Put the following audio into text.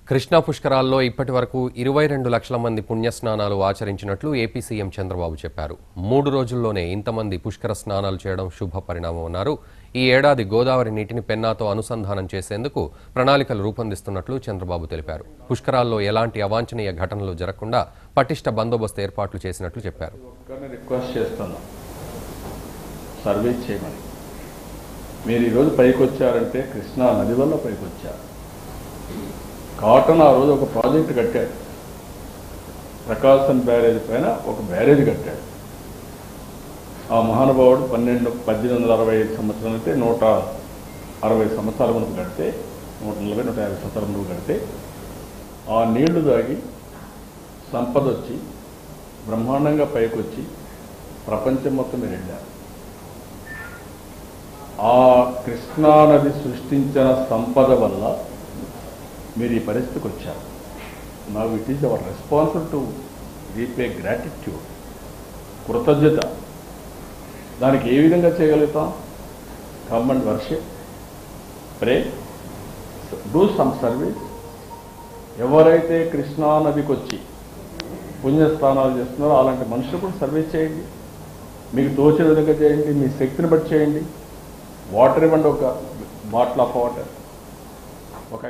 కృష్ణా పుష్కరాల్లో ఇప్పటివరకు 22 లక్షల మంది పుణ్యస్నానాలు ఆచరించినట్లు ఏపీ సీఎం చంద్రబాబు చెప్పారు. 3 రోజుల్లోనే ఇంతమంది పుష్కర స్నానాలు చేయడం శుభ పరిణామమన్నారు. ఈ ఏడాది గోదావరి నీటిని పెన్నాతో అనుసంధానం చేసేందుకు ప్రణాళికలు రూపొందిస్తున్నట్లు చంద్రబాబు తెలిపారు. పుష్కరాల్లో ఎలాంటి అవాంఛనీయ ఘటనలు జరగకుండా పటిష్ట బందోబస్తు ఏర్పాట్లు చేసినట్లు చెప్పారు. మీరు ఈరోజు పైకి వచ్చారంటే కృష్ణా నది వల్ల పైకి వచ్చారు. కాటన్ ఆ రోజు ఒక ప్రాజెక్ట్ కట్టాడు, ప్రకాశం బ్యారేజ్ పైన ఒక బ్యారేజ్ కట్టాడు. ఆ మహానుభావుడు 1865 సంవత్సరాలు అంటే 160 సంవత్సరాల ముందు కడితే 140-150 సంవత్సరాల ముందు కడితే ఆ నీళ్లు దాగి సంపద వచ్చి బ్రహ్మాండంగా పైకి వచ్చి ప్రపంచం మొత్తం మీరు వెళ్ళారు. ఆ కృష్ణానది సృష్టించిన సంపద వల్ల మీరు ఈ పరిస్థితికి వచ్చారు. Now it is our responsible to repay gratitude, కృతజ్ఞత. దానికి ఏ విధంగా చేయగలుగుతాం? Come and worship, pray, do some service. ఎవరైతే కృష్ణానదికి వచ్చి పుణ్యస్థానాలు చేస్తున్నారో అలాంటి మనుషులు కూడా సర్వీస్ చేయండి. మీకు తోచిన విధంగా చేయండి, మీ శక్తిని బట్టి చేయండి. వాటర్ ఇవ్వండి, ఒక బాటిల్ ఆఫ్ వాటర్, ఒక